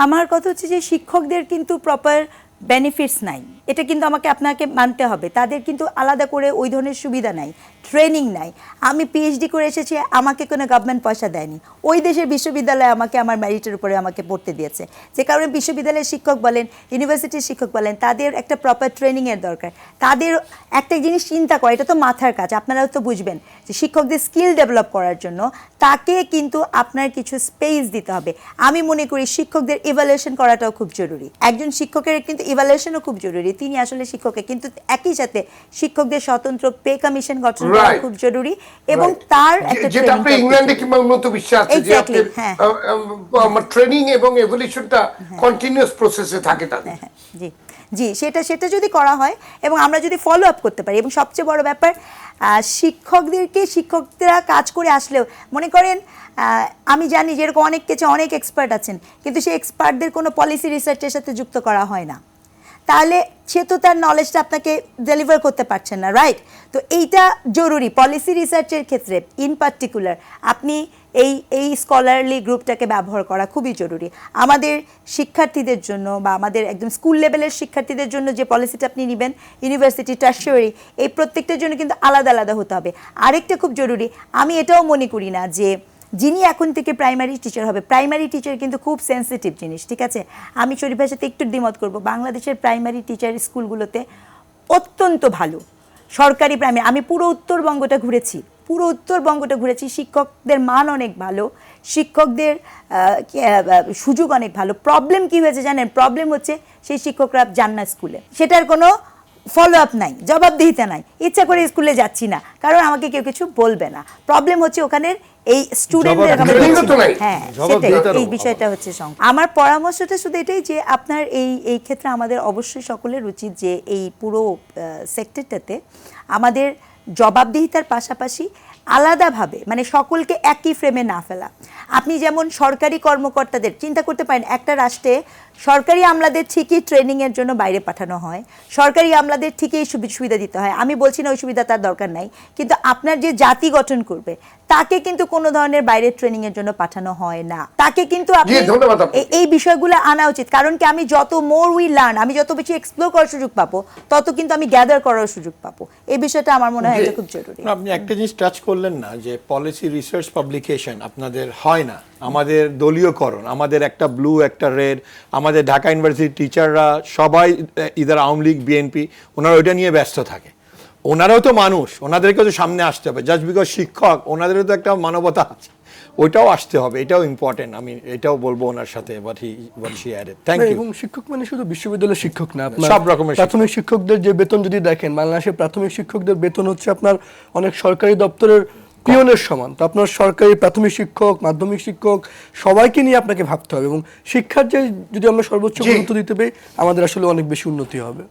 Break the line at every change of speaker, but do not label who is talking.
আমার কথা হচ্ছে যে শিক্ষকদের কিন্তু প্রপার বেনিফিটস নাই, এটা কিন্তু আপনাকে মানতে হবে। তাদের কিন্তু আলাদা করে ওই ধরনের সুবিধা নাই, ট্রেনিং নাই। আমি পিএইচডি করে এসেছি, আমাকে কোনো গভর্নমেন্ট পয়সা দেয়নি, ওই দেশের বিশ্ববিদ্যালয় আমাকে আমার মেরিটের উপরে আমাকে পড়তে দিয়েছে। যে কারণে বিশ্ববিদ্যালয়ের শিক্ষক বলেন, ইউনিভার্সিটির শিক্ষক বলেন, তাদের একটা প্রপার ট্রেনিংয়ের দরকার। তাদের একটা জিনিস চিন্তা করা, এটা তো মাথার কাজ, আপনারাও তো বুঝবেন যে শিক্ষকদের স্কিল ডেভেলপ করার জন্য তাকে কিন্তু আপনার কিছু স্পেস দিতে হবে। আমি মনে করি শিক্ষকদের ইভ্যালুয়েশন করাটাও খুব জরুরি। একজন শিক্ষকের কিন্তু ইভ্যালুয়েশনও খুব জরুরি, তিনি আসলে শিক্ষকের, কিন্তু একই সাথে শিক্ষকদের স্বতন্ত্র পে কমিশন গঠন করা খুব জরুরি এবং তার একটা
যেটা আপনি ইংল্যান্ডে কিংবা উন্নত বিশ্বে আছে যে আপনার ট্রেনিং এবং ইভ্যালুয়েশনটা কন্টিনিউয়াস প্রসেসে থাকে তাদের।
জি জি, সেটা যদি করা হয় এবং আমরা যদি ফলো আপ করতে পারি, এবং সবচেয়ে বড় ব্যাপার শিক্ষকরা কাজ করে আসলেও মনে করেন, আমি জানি যেরকম অনেক কিছু অনেক এক্সপার্ট আছেন, কিন্তু সেই এক্সপার্টদের কোনো পলিসি রিসার্চের সাথে যুক্ত করা হয় না, তাহলে সে তো তার নলেজটা আপনাকে ডেলিভার করতে পারছেন না, রাইট? তো এইটা জরুরি পলিসি রিসার্চের ক্ষেত্রে ইন পার্টিকুলার আপনি এই স্কলারলি গ্রুপটাকে ব্যবহার করা খুবই জরুরি। আমাদের শিক্ষার্থীদের জন্য বা আমাদের একদম স্কুল লেভেলের শিক্ষার্থীদের জন্য যে পলিসিটা আপনি নেবেন, ইউনিভার্সিটি, টারশিয়ারি, এই প্রত্যেকটার জন্য কিন্তু আলাদা আলাদা হতে হবে। আরেকটা খুব জরুরি, আমি এটাও মনে করি না যে যিনি এখন থেকে প্রাইমারি টিচার হবে, প্রাইমারি টিচার কিন্তু খুব সেন্সিটিভ জিনিস, ঠিক আছে? আমি শরীফ ভাইয়ের সাথে একটু দ্বিমত করব। বাংলাদেশের প্রাইমারি টিচার স্কুলগুলোতে অত্যন্ত ভালো সরকারি প্রাইমারি, আমি পুরো উত্তরবঙ্গটা ঘুরেছি, শিক্ষকদের মান অনেক ভালো, শিক্ষকদের সুযোগ অনেক ভালো। প্রবলেম কি হয়েছে জানেন? প্রবলেম হচ্ছে সেই শিক্ষকরা যান না স্কুলে, সেটার কোনো ফলো আপ নাই, জবাবদিহিতা নাই। ইচ্ছা করে স্কুলে যাচ্ছি না কারণ আমাকে কেউ কিছু বলবে না। প্রবলেম হচ্ছে ওখানের এই স্টুডেন্টদের, হ্যাঁ সেটাই, এই বিষয়টা হচ্ছে আমার পরামর্শটা শুধু এটাই যে আপনার এই ক্ষেত্রে আমাদের অবশ্যই সকলের উচিত যে এই পুরো সেক্টরটাতে আমাদের জবাবদিহিতার পাশাপাশি আলাদাভাবে, মানে সকলকে একই ফ্রেমে না ফেলা। আপনি যেমন সরকারি কর্মকর্তাদের চিন্তা করতে পারেন, একটা রাষ্ট্রে সরকারি আমলাদের ঠিকই ট্রেনিংয়ের জন্য বাইরে পাঠানো হয়, সরকারি আমলাদের ঠিকই সুবিধা দিতে হয়, আমি বলছি না ওই সুবিধা তার দরকার নাই, কিন্তু আপনার যে জাতি গঠন করবে তাকে কিন্তু কোনো ধরনের বাইরে ট্রেনিংয়ের জন্য পাঠানো হয় না। তাকে কিন্তু আপনি এই বিষয়গুলো আনা উচিত, কারণ কি আমি যত মোর উই লার্ন, আমি যত বেশি এক্সপ্লোর করার সুযোগ পাবো, তত কিন্তু আমি গ্যাদার করার সুযোগ পাবো। এই বিষয়টা আমার মনে হয় এটা খুব জরুরি।
আপনি একটা জিনিস টাচ করলেন না, যে পলিসি রিসার্চ পাবলিকেশন আপনাদের হয় না, আমাদের দলীয়করণ, আমাদের একটা ব্লু একটা রেড, আমাদের ঢাকা ইউনিভার্সিটির টিচাররা সবাই ইদার আওয়ামী লীগ, বিএনপি, ওনারা ওইটা নিয়ে ব্যস্ত থাকে। ওনারাও তো মানুষ, ওনাদেরকেও তো সামনে আসতে হবে, জাস্ট বিকজ শিক্ষক, ওনাদেরও তো একটা মানবতা আছে, ওইটাও আসতে হবে, এটাও ইম্পর্টেন্ট। আমি এটাও বলবো ওনার সাথে
এবং শিক্ষক মানে শুধু বিশ্ববিদ্যালয়ের শিক্ষক না,
সব রকমের
প্রাথমিক শিক্ষকদের যে বেতন যদি দেখেন, বাংলাদেশের প্রাথমিক শিক্ষকদের বেতন হচ্ছে আপনার অনেক সরকারি দপ্তরের পিয়নের সমান। তো আপনার সরকারি প্রাথমিক শিক্ষক, মাধ্যমিক শিক্ষক সবাইকে নিয়ে আপনাকে ভাবতে হবে, এবং শিক্ষার যে যদি আমরা সর্বোচ্চ গুরুত্ব দিতে পারি, আমাদের আসলে অনেক বেশি উন্নতি হবে।